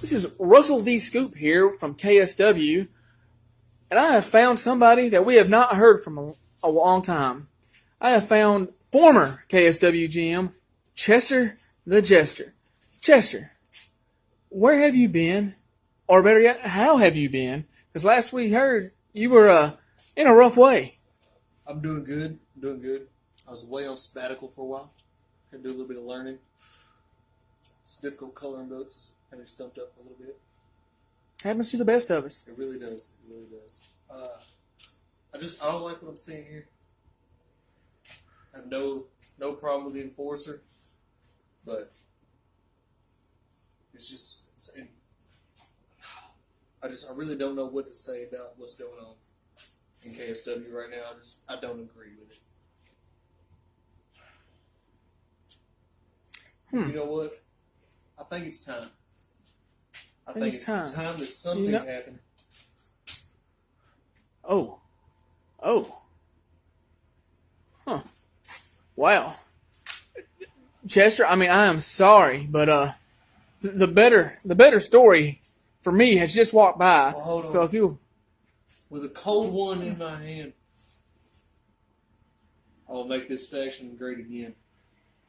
This is Russell V. Scoop here from KSW, and I have found somebody that we have not heard from a long time. I have found former KSW GM, Chester the Jester. Chester, where have you been? Or better yet, how have you been? Because last we heard you were in a rough way. I'm doing good. I was away on sabbatical for a while. Had to do a little bit of learning. It's difficult coloring books. Had me stumped up a little bit. Happens to the best of us. It really does. I don't like what I'm seeing here. I have no problem with the enforcer, but I really don't know what to say about what's going on in KSW right now. I don't agree with it. You know what? I think it's time. I think it's time that something happened. Oh. Huh. Wow. Chester, I mean, I am sorry, but the better story for me has just walked by. Well, hold on. So if you, with a cold one in my hand, I'll make this faction great again.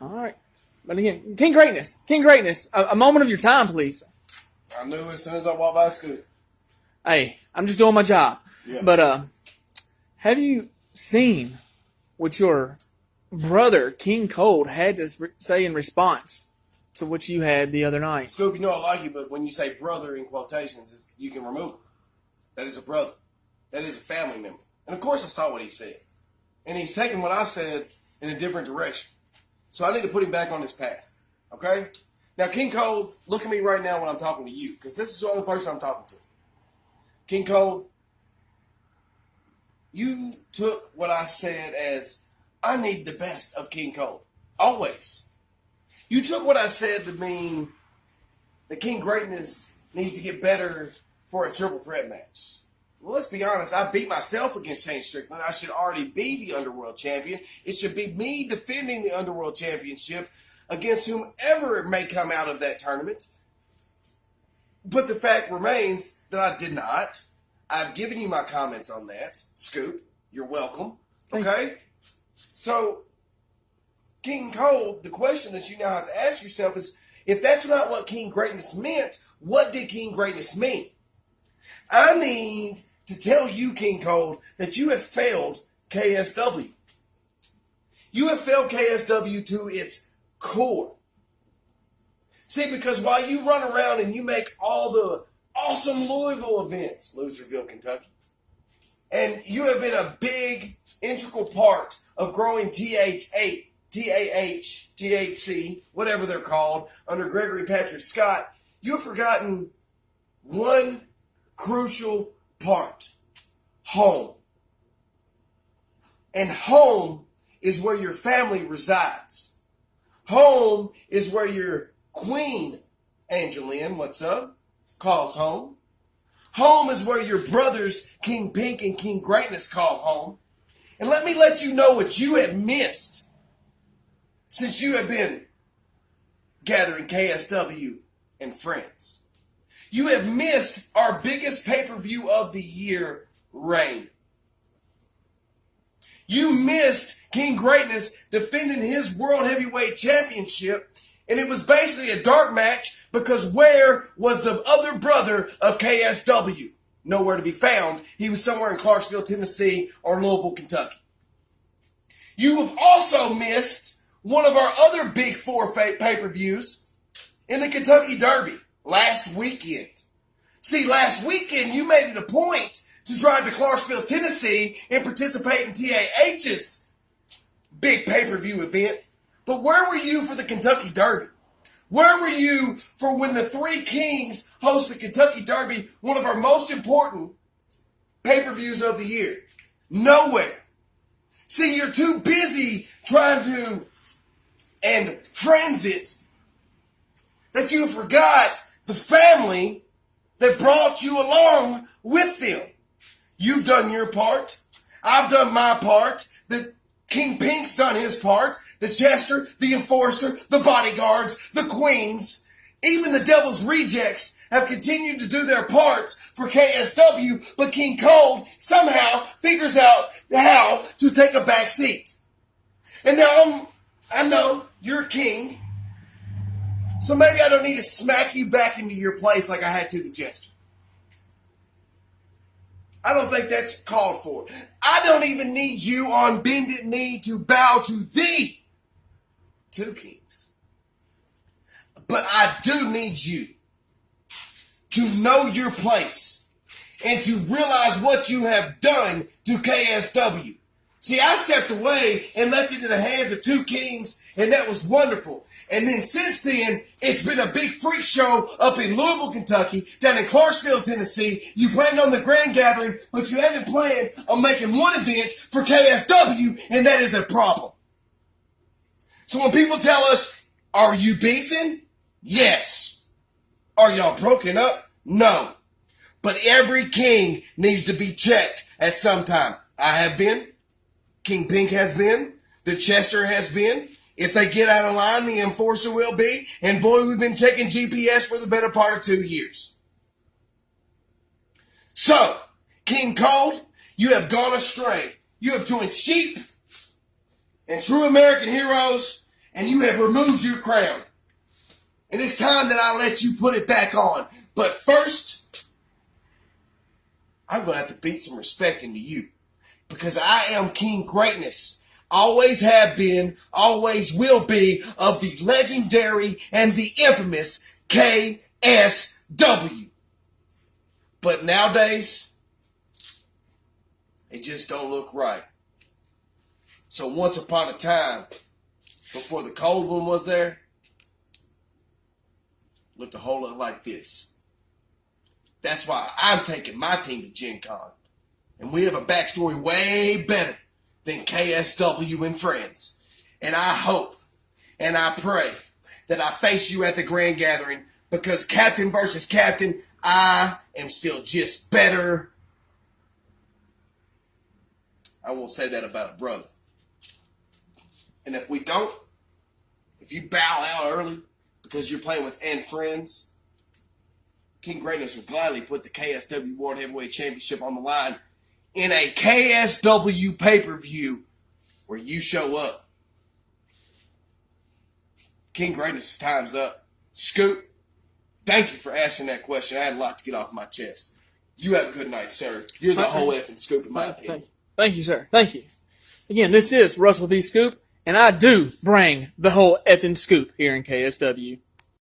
All right. But again, King Greatness, a moment of your time, please. I knew as soon as I walked by school. Hey, I'm just doing my job. Yeah. But have you seen what your brother, King Kold, had to say in response to what you had the other night? Scoop, you know I like you, but when you say brother in quotations, you can remove it. That is a brother. That is a family member. And of course I saw what he said. And he's taking what I've said in a different direction. So I need to put him back on his path. Okay? Now, King Kold, look at me right now when I'm talking to you, because this is the only person I'm talking to. King Kold, you took what I said as, I need the best of King Kold. Always. You took what I said to mean that King Greatness needs to get better for a triple threat match. Well, let's be honest. I beat myself against Shane Strickland. I should already be the Underworld Champion. It should be me defending the Underworld Championship against whomever may come out of that tournament. But the fact remains that I did not. I've given you my comments on that. Scoop, you're welcome. Okay? So, King Kold, the question that you now have to ask yourself is, if that's not what King Greatness meant, what did King Greatness mean? I need to tell you, King Kold, that you have failed KSW. You have failed KSW to its core. See, because while you run around and you make all the awesome Louisville events, Loserville, Kentucky, and you have been a big, integral part of growing THC, whatever they're called, under Gregory Patrick Scott, you have forgotten one crucial part: home. And home is where your family resides. Home is where your queen, Angeline, what's up, calls home. Home is where your brothers, King Pink and King Greatness, call home. And let me let you know what you have missed since you have been gathering KSW and friends. You have missed our biggest pay-per-view of the year, Reign. You missed King Greatness defending his World Heavyweight Championship, and it was basically a dark match because where was the other brother of KSW? Nowhere to be found. He was somewhere in Clarksville, Tennessee, or Louisville, Kentucky. You have also missed one of our other big four pay-per-views in the Kentucky Derby last weekend. See, last weekend you made it a point to drive to Clarksville, Tennessee and participate in TAH's big pay-per-view event. But where were you for the Kentucky Derby? Where were you for when the Three Kings host the Kentucky Derby, one of our most important pay-per-views of the year? Nowhere. See, you're too busy trying to and friends it that you forgot the family that brought you along with them. You've done your part. I've done my part. The King Pink's done his part. The Chester, the Enforcer, the Bodyguards, the Queens, even the Devil's Rejects have continued to do their parts for KSW, but King Cold somehow figures out how to take a back seat. And now I know you're king, so maybe I don't need to smack you back into your place like I had to the Jester. I don't think that's called for. I don't even need you on bended knee to bow to thee, two kings. But I do need you to know your place and to realize what you have done to KSW. See, I stepped away and left it in the hands of two kings, and that was wonderful. And then since then, it's been a big freak show up in Louisville, Kentucky, down in Clarksville, Tennessee. You planned on the grand gathering, but you haven't planned on making one event for KSW, and that is a problem. So when people tell us, are you beefing? Yes. Are y'all broken up? No. But every king needs to be checked at some time. I have been. King Pink has been. The Chester has been. If they get out of line, the enforcer will be. And boy, we've been checking GPS for the better part of 2 years. So, King Cold, you have gone astray. You have joined sheep and true American heroes, and you have removed your crown. And it's time that I let you put it back on. But first, I'm going to have to beat some respect into you. Because I am King Greatness. Always have been, always will be, of the legendary and the infamous KSW. But nowadays, it just don't look right. So once upon a time, before the cold one was there, it looked a whole lot like this. That's why I'm taking my team to Gen Con. And we have a backstory way better than KSW and friends. And I hope and I pray that I face you at the grand gathering, because captain versus captain, I am still just better. I won't say that about a brother. And if we don't, if you bow out early because you're playing with and friends, King Greatness will gladly put the KSW World Heavyweight Championship on the line in a KSW pay-per-view where you show up. King Greatness' time's up. Scoop, thank you for asking that question. I had a lot to get off my chest. You have a good night, sir. You're the whole effing Scoop in my opinion. Thank you, sir. Thank you. Again, this is Russell V. Scoop, and I do bring the whole effing scoop here in KSW.